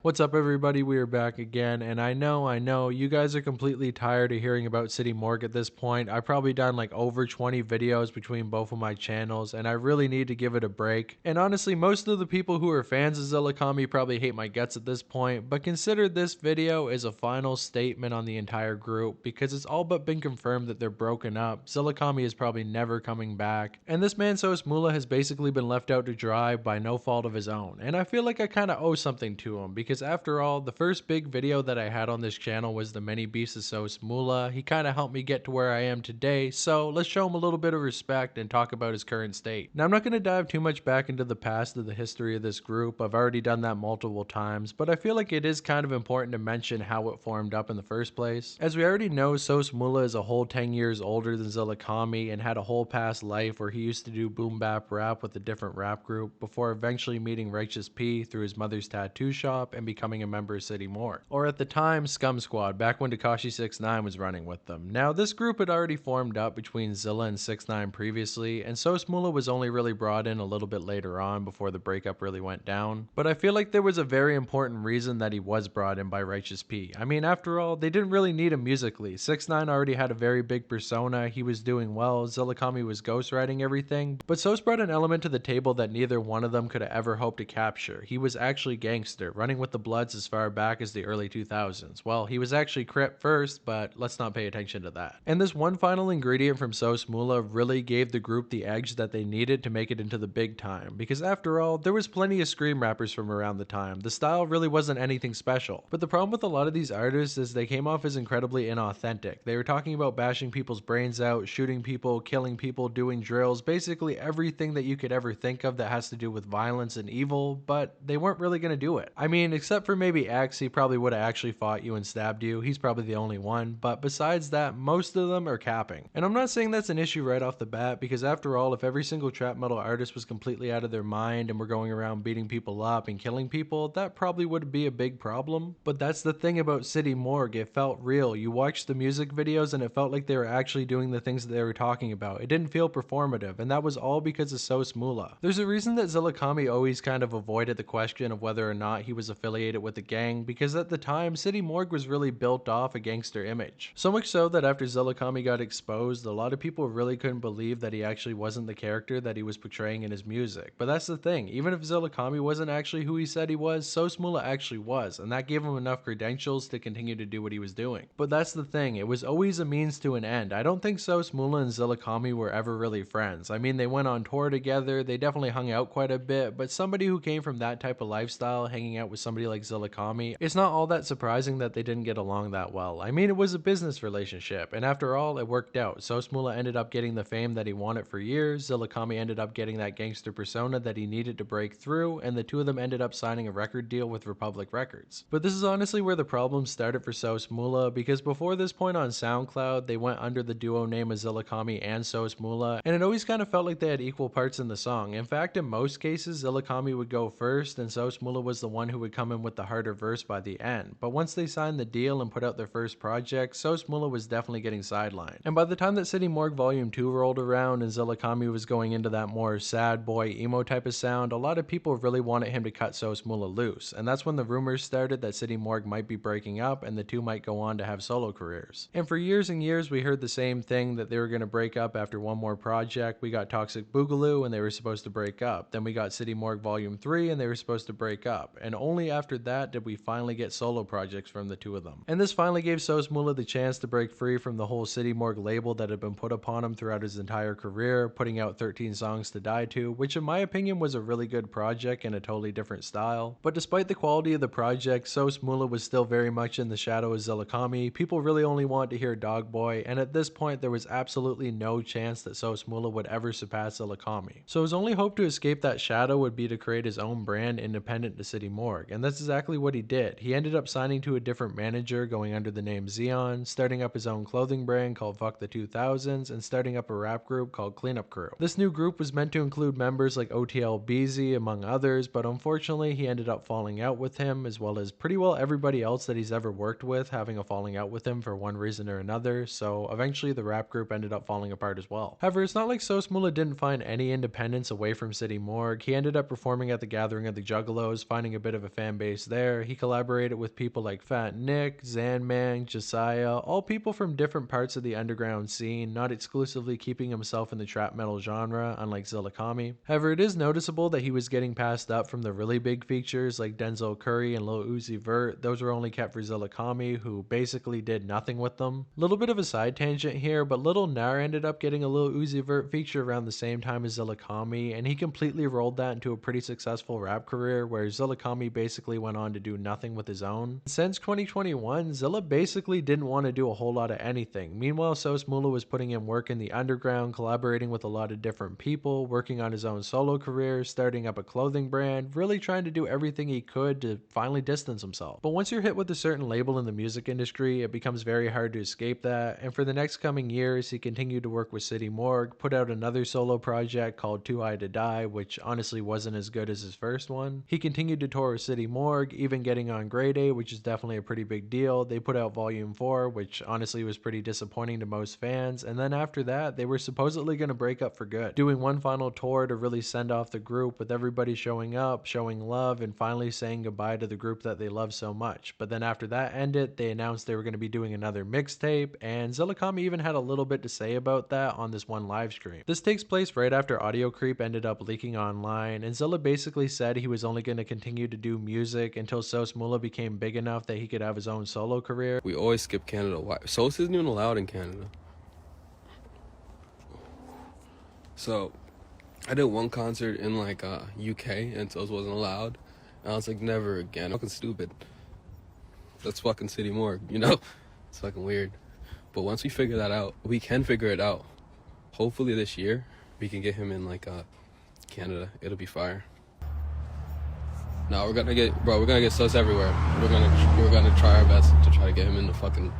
What's up, everybody? We are back again, and I know, you guys are completely tired of hearing about City Morgue at this point. I've probably done like over 20 videos between both of my channels, and I really need to give it a break. And honestly, most of the people who are fans of Zillakami probably hate my guts at this point, but consider this video as a final statement on the entire group, because it's all but been confirmed that they're broken up. Zillakami is probably never coming back, and this man SOSMULA has basically been left out to dry by no fault of his own, and I feel like I kinda owe something to him, because after all, the first big video that I had on this channel was the many beasts of SOSMULA. He kind of helped me get to where I am today, so let's show him a little bit of respect and talk about his current state. Now, I'm not going to dive too much back into the past of the history of this group. I've already done that multiple times, but I feel like it is kind of important to mention how it formed up in the first place. As we already know, SOSMULA is a whole 10 years older than Zillakami and had a whole past life where he used to do boom bap rap with a different rap group before eventually meeting Righteous P through his mother's tattoo shop and becoming a member of City Morgue, or at the time Scum Squad, back when Tekashi 69 was running with them. Now, this group had already formed up between Zilla and 6ix9ine previously, and SOSMULA was only really brought in a little bit later on before the breakup really went down. But I feel like there was a very important reason that he was brought in by Righteous P. I mean, after all, they didn't really need him musically. 6ix9ine already had a very big persona, he was doing well, Zillakami was ghostwriting everything, but Sos brought an element to the table that neither one of them could have ever hoped to capture. He was actually gangster, running with the Bloods as far back as the early 2000s. Well, he was actually Crip first, but let's not pay attention to that. And this one final ingredient from SOSMULA really gave the group the edge that they needed to make it into the big time, because after all, there was plenty of scream rappers from around the time. The style really wasn't anything special. But the problem with a lot of these artists is they came off as incredibly inauthentic. They were talking about bashing people's brains out, shooting people, killing people, doing drills, basically everything that you could ever think of that has to do with violence and evil, but they weren't really gonna do it. I mean, except for maybe X, he probably would have actually fought you and stabbed you. He's probably the only one, but besides that, most of them are capping. And I'm not saying that's an issue right off the bat, because after all, if every single trap metal artist was completely out of their mind and were going around beating people up and killing people, that probably would be a big problem. But that's the thing about City Morgue, it felt real. You watched the music videos and it felt like they were actually doing the things that they were talking about. It didn't feel performative, and that was all because of SOSMULA. There's a reason that Zillakami always kind of avoided the question of whether or not he was affiliated with the gang, because at the time, City Morgue was really built off a gangster image. So much so that after Zillakami got exposed, a lot of people really couldn't believe that he actually wasn't the character that he was portraying in his music. But that's the thing, even if Zillakami wasn't actually who he said he was, SOSMULA actually was, and that gave him enough credentials to continue to do what he was doing. But that's the thing, it was always a means to an end. I don't think SOSMULA and Zillakami were ever really friends. I mean, they went on tour together, they definitely hung out quite a bit, but somebody who came from that type of lifestyle, hanging out with somebody like Zillakami, it's not all that surprising that they didn't get along that well. I mean, it was a business relationship, and after all, it worked out. SOSMULA ended up getting the fame that he wanted for years, Zillakami ended up getting that gangster persona that he needed to break through, and the two of them ended up signing a record deal with Republic Records. But this is honestly where the problem started for SOSMULA, because before this point on SoundCloud, they went under the duo name of Zillakami and SOSMULA, and it always kind of felt like they had equal parts in the song. In fact, in most cases, Zillakami would go first, and SOSMULA was the one who would come in with the harder verse by the end. But once they signed the deal and put out their first project, SOSMULA was definitely getting sidelined. And by the time that City Morgue Volume 2 rolled around and Zillakami was going into that more sad boy emo type of sound, a lot of people really wanted him to cut SOSMULA loose, and that's when the rumors started that City Morgue might be breaking up and the two might go on to have solo careers. And for years and years we heard the same thing, that they were going to break up after one more project. We got Toxic Boogaloo and they were supposed to break up. Then we got City Morgue Volume 3 and they were supposed to break up. And only after that did we finally get solo projects from the two of them. And this finally gave SOSMULA the chance to break free from the whole City Morgue label that had been put upon him throughout his entire career, putting out 13 Songs to Die To, which in my opinion was a really good project in a totally different style. But despite the quality of the project, SOSMULA was still very much in the shadow of Zillakami. People really only wanted to hear Dog Boy, and at this point there was absolutely no chance that SOSMULA would ever surpass Zillakami. So his only hope to escape that shadow would be to create his own brand independent to City Morgue, and that's exactly what he did. He ended up signing to a different manager, going under the name Xeon, starting up his own clothing brand called Fuck the 2000s, and starting up a rap group called Cleanup Crew. This new group was meant to include members like OTL BZ among others, but unfortunately he ended up falling out with him, as well as pretty well everybody else that he's ever worked with having a falling out with him for one reason or another, so eventually the rap group ended up falling apart as well. However, it's not like SOSMULA didn't find any independence away from City Morgue. He ended up performing at the Gathering of the Juggalos, finding a bit of a fan fan base there. He collaborated with people like Fat Nick, Zanman, Josiah, all people from different parts of the underground scene, not exclusively keeping himself in the trap metal genre, unlike Zillakami. However, it is noticeable that he was getting passed up from the really big features like Denzel Curry and Lil Uzi Vert. Those were only kept for Zillakami, who basically did nothing with them. Little bit of a side tangent here, but Lil Nar ended up getting a Lil Uzi Vert feature around the same time as Zillakami, and he completely rolled that into a pretty successful rap career, where Zillakami basically went on to do nothing with his own. Since 2021, Zilla basically didn't want to do a whole lot of anything. Meanwhile, SOSMULA was putting in work in the underground, collaborating with a lot of different people, working on his own solo career, starting up a clothing brand, really trying to do everything he could to finally distance himself. But once you're hit with a certain label in the music industry, it becomes very hard to escape that, and for the next coming years, he continued to work with City Morgue, put out another solo project called Too High to Die, which honestly wasn't as good as his first one. He continued to tour with City Morgue, even getting on Grade A, which is definitely a pretty big deal. They put out Volume 4, which honestly was pretty disappointing to most fans, and then after that, they were supposedly going to break up for good, doing one final tour to really send off the group, with everybody showing up, showing love, and finally saying goodbye to the group that they love so much. But then after that ended, they announced they were going to be doing another mixtape, and Zillakami even had a little bit to say about that on this one live stream. This takes place right after Audio Creep ended up leaking online, and Zilla basically said he was only going to continue to do music until SOSMULA became big enough that he could have his own solo career. We always skip Canada. Why? SOS isn't even allowed in Canada. So, I did one concert in like UK and SOS wasn't allowed. And I was like, never again. Fucking stupid. That's fucking City Morgue, you know? It's fucking weird. But once we figure that out, we can figure it out. Hopefully this year, we can get him in like Canada. It'll be fire. No, we're gonna get SOS everywhere. We're gonna try our best to try to get him in the fucking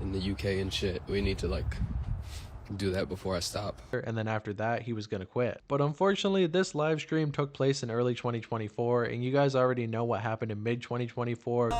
in the UK and shit. We need to like do that before I stop. And then after that, he was gonna quit. But unfortunately, this live stream took place in early 2024, and you guys already know what happened in mid 2024.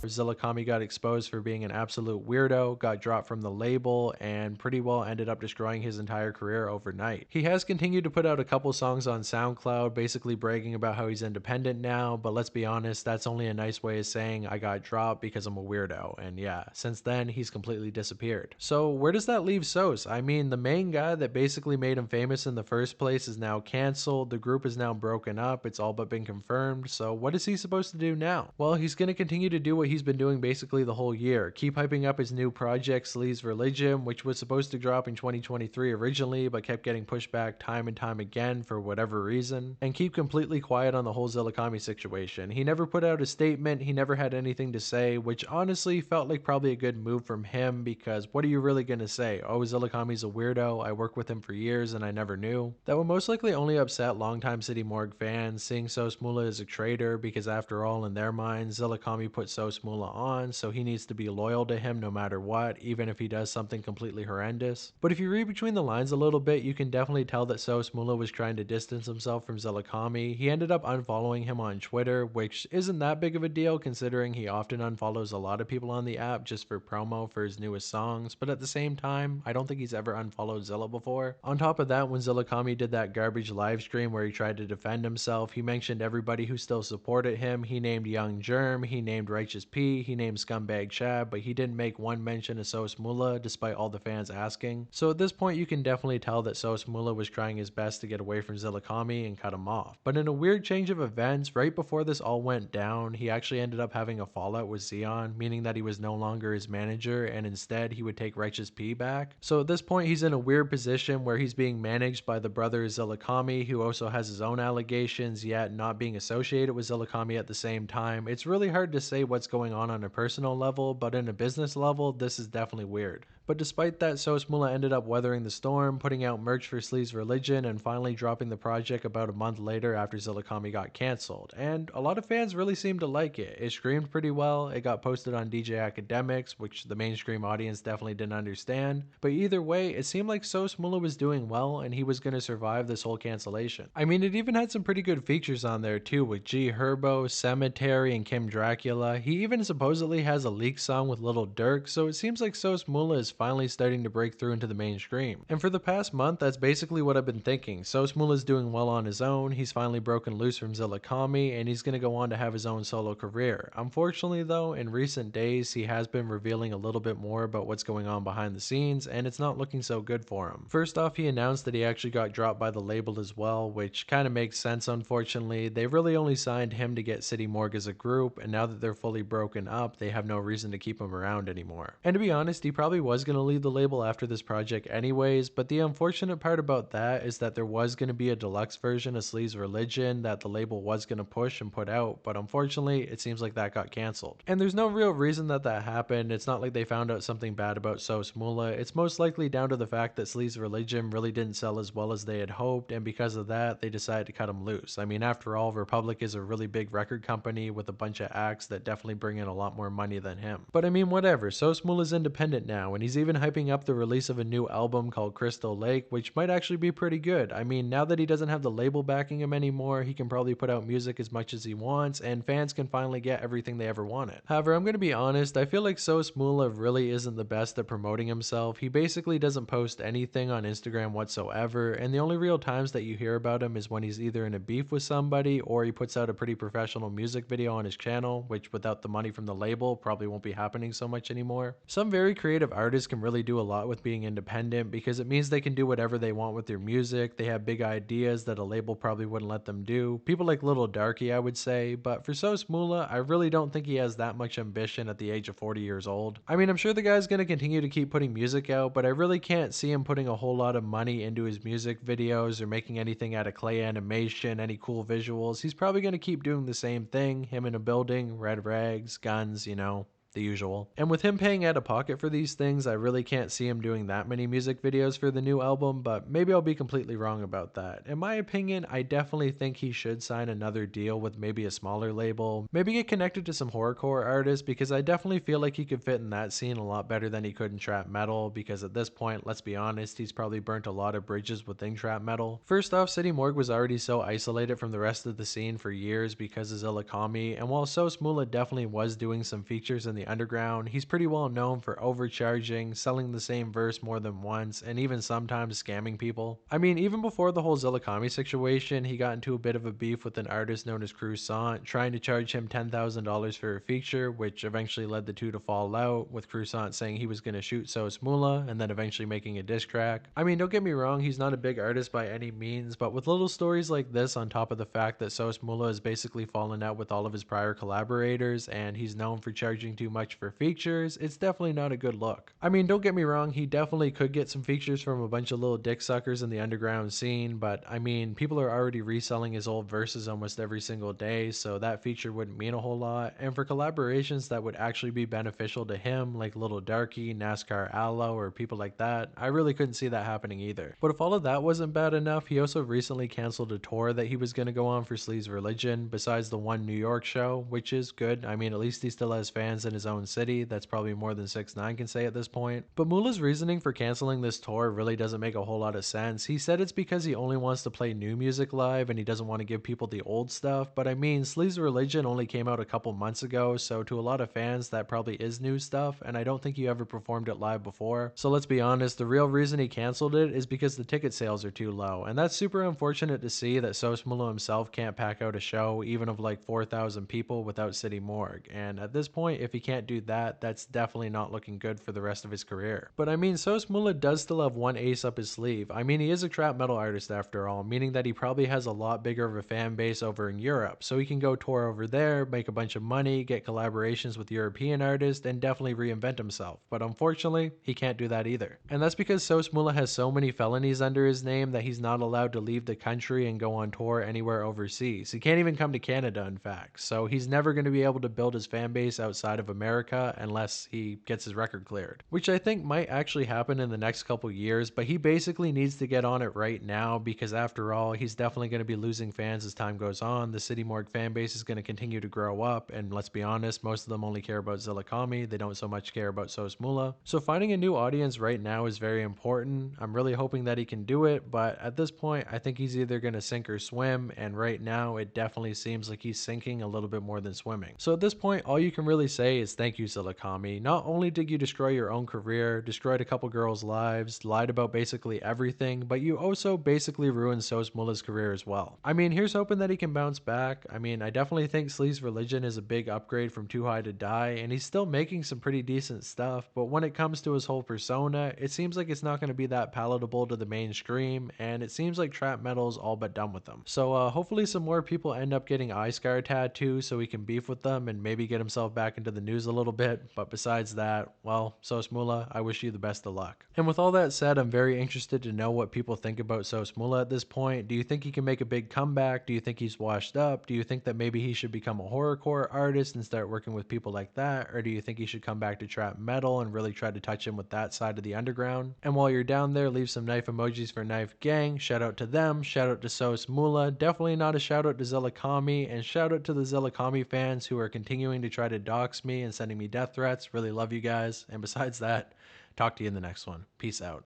Zillakami got exposed for being an absolute weirdo, got dropped from the label, and pretty well ended up destroying his entire career overnight. He has continued to put out a couple songs on SoundCloud, basically bragging about how he's independent now, but let's be honest, that's only a nice way of saying I got dropped because I'm a weirdo, and yeah, since then, he's completely disappeared. So where does that leave SOS? I mean, the main guy that basically made him famous in the first place is now canceled, the group is now broken up, it's all but been confirmed, so what is he supposed to do now? Well, he's gonna continue to do what he's been doing basically the whole year. Keep hyping up his new project, Sleaze Religion, which was supposed to drop in 2023 originally, but kept getting pushed back time and time again for whatever reason. And keep completely quiet on the whole Zillakami situation. He never put out a statement, he never had anything to say, which honestly felt like probably a good move from him, because what are you really gonna say? Oh, Zillakami's a weirdo, I worked with him for years and I never knew. That would most likely only upset longtime City Morgue fans, seeing SOSMULA as a traitor, because after all, in their minds, Zillakami put SOSMULA on, so he needs to be loyal to him no matter what, even if he does something completely horrendous. But if you read between the lines a little bit, you can definitely tell that SOSMULA was trying to distance himself from Zillakami. He ended up unfollowing him on Twitter, which isn't that big of a deal considering he often unfollows a lot of people on the app just for promo for his newest songs, but at the same time, I don't think he's ever unfollowed Zilla before. On top of that, when Zillakami did that garbage live stream where he tried to defend himself, he mentioned everybody who still supported him. He named Young Germ, he named Righteous P, he named Scumbag Chad, but he didn't make one mention of SOSMULA despite all the fans asking. So at this point, you can definitely tell that SOSMULA was trying his best to get away from Zillakami and cut him off. But in a weird change of events, right before this all went down, he actually ended up having a fallout with Zion, meaning that he was no longer his manager and instead he would take Righteous P back. So at this point, he's in a weird position where he's being managed by the brother Zillakami, who also has his own allegations, yet not being associated with Zillakami at the same time. It's really hard to say what's going on a personal level, but in a business level, this is definitely weird. But despite that, SOSMULA ended up weathering the storm, putting out merch for Sleaze Religion, and finally dropping the project about a month later after Zillakami got cancelled. And a lot of fans really seemed to like it. It screamed pretty well, it got posted on DJ Academics, which the mainstream audience definitely didn't understand. But either way, it seemed like SOSMULA was doing well, and he was going to survive this whole cancellation. I mean, it even had some pretty good features on there too, with G Herbo, Cemetery, and Kim Dracula. He even supposedly has a leak song with Lil Durk, so it seems like SOSMULA is finally starting to break through into the mainstream. And for the past month, that's basically what I've been thinking. SOSMULA's doing well on his own, he's finally broken loose from Zillakami, and he's going to go on to have his own solo career. Unfortunately though, in recent days, he has been revealing a little bit more about what's going on behind the scenes, and it's not looking so good for him. First off, he announced that he actually got dropped by the label as well, which kind of makes sense unfortunately. They really only signed him to get City Morgue as a group, and now that they're fully broken up, they have no reason to keep him around anymore. And to be honest, he probably was going to leave the label after this project anyways, but the unfortunate part about that is that there was going to be a deluxe version of Sleaze's Religion that the label was going to push and put out, but unfortunately, it seems like that got cancelled. And there's no real reason that happened. It's not like they found out something bad about SOSMULA. It's most likely down to the fact that Sleaze's Religion really didn't sell as well as they had hoped, and because of that, they decided to cut him loose. I mean, after all, Republic is a really big record company with a bunch of acts that definitely bring in a lot more money than him. But I mean, whatever. SOSMULA's independent now, and he's even hyping up the release of a new album called Crystal Lake, which might actually be pretty good. I mean, now that he doesn't have the label backing him anymore, he can probably put out music as much as he wants, and fans can finally get everything they ever wanted. However, I'm going to be honest, I feel like SOSMULA really isn't the best at promoting himself. He basically doesn't post anything on Instagram whatsoever, and the only real times that you hear about him is when he's either in a beef with somebody or he puts out a pretty professional music video on his channel, which without the money from the label probably won't be happening so much anymore. Some very creative artists can really do a lot with being independent because it means they can do whatever they want with their music. They have big ideas that a label probably wouldn't let them do. People like Little Darky, I would say, but for SOSMULA, I really don't think he has that much ambition at the age of 40 years old. I mean, I'm sure the guy's gonna continue to keep putting music out, but I really can't see him putting a whole lot of money into his music videos or making anything out of clay animation, any cool visuals. He's probably gonna keep doing the same thing, him in a building, red rags, guns, you know, the usual. And with him paying out of pocket for these things, I really can't see him doing that many music videos for the new album, but maybe I'll be completely wrong about that. In my opinion, I definitely think he should sign another deal with maybe a smaller label, maybe get connected to some horrorcore artists, because I definitely feel like he could fit in that scene a lot better than he could in trap metal, because at this point, let's be honest, he's probably burnt a lot of bridges within trap metal. First off, City Morgue was already so isolated from the rest of the scene for years because of Zillakami, and while SOSMULA definitely was doing some features in the underground, he's pretty well known for overcharging, selling the same verse more than once, and even sometimes scamming people. I mean, even before the whole Zillakami situation, he got into a bit of a beef with an artist known as Croissant, trying to charge him $10,000 for a feature, which eventually led the two to fall out, with Croissant saying he was going to shoot SOSMULA, and then eventually making a diss track. I mean, don't get me wrong, he's not a big artist by any means, but with little stories like this on top of the fact that SOSMULA has basically fallen out with all of his prior collaborators, and he's known for charging too much for features, it's definitely not a good look. I mean, don't get me wrong, he definitely could get some features from a bunch of little dick suckers in the underground scene, but I mean, people are already reselling his old verses almost every single day, so that feature wouldn't mean a whole lot. And for collaborations that would actually be beneficial to him, like Little Darky, NASCAR Aloe, or people like that, I really couldn't see that happening either. But if all of that wasn't bad enough, he also recently canceled a tour that he was going to go on for Sleaze's Religion, besides the one New York show, which is good. I mean, at least he still has fans in his own city. That's probably more than 6ix9ine can say at this point. But Mula's reasoning for canceling this tour really doesn't make a whole lot of sense. He said it's because he only wants to play new music live and he doesn't want to give people the old stuff, but I mean, Sleaze's Religion only came out a couple months ago, so to a lot of fans that probably is new stuff, and I don't think he ever performed it live before. So let's be honest, the real reason he canceled it is because the ticket sales are too low, and that's super unfortunate to see that SOSMULA himself can't pack out a show even of like 4,000 people without City Morgue, and at this point, if he can't do that, that's definitely not looking good for the rest of his career. But I mean, SOSMULA does still have one ace up his sleeve. I mean, he is a trap metal artist after all, meaning that he probably has a lot bigger of a fan base over in Europe, so he can go tour over there, make a bunch of money, get collaborations with European artists, and definitely reinvent himself. But unfortunately, he can't do that either. And that's because SOSMULA has so many felonies under his name that he's not allowed to leave the country and go on tour anywhere overseas. He can't even come to Canada, in fact, so he's never going to be able to build his fan base outside of America unless he gets his record cleared, which I think might actually happen in the next couple years, but he basically needs to get on it right now because after all, he's definitely going to be losing fans as time goes on. The City Morgue fan base is going to continue to grow up, and let's be honest, most of them only care about Zillakami, they don't so much care about SOSMULA. So finding a new audience right now is very important. I'm really hoping that he can do it, but at this point, I think he's either going to sink or swim, and right now, it definitely seems like he's sinking a little bit more than swimming. So at this point, all you can really say is thank you, Zillakami. Not only did you destroy your own career, destroyed a couple girls' lives, lied about basically everything, but you also basically ruined SOSMULA's career as well. I mean, here's hoping that he can bounce back. I mean, I definitely think Slee's religion is a big upgrade from Too High to Die, and he's still making some pretty decent stuff, but when it comes to his whole persona, it seems like it's not going to be that palatable to the mainstream, and it seems like trap metal is all but done with him. So hopefully some more people end up getting eye scar tattoos so he can beef with them and maybe get himself back into the news a little bit, but besides that, well, SOSMULA, I wish you the best of luck. And with all that said, I'm very interested to know what people think about SOSMULA at this point. Do you think he can make a big comeback? Do you think he's washed up? Do you think that maybe he should become a horrorcore artist and start working with people like that? Or do you think he should come back to trap metal and really try to touch him with that side of the underground? And while you're down there, leave some knife emojis for Knife Gang. Shout out to them. Shout out to SOSMULA. Definitely not a shout out to Zillakami. And shout out to the Zillakami fans who are continuing to try to dox me and sending me death threats. Really love you guys. And besides that, talk to you in the next one. Peace out.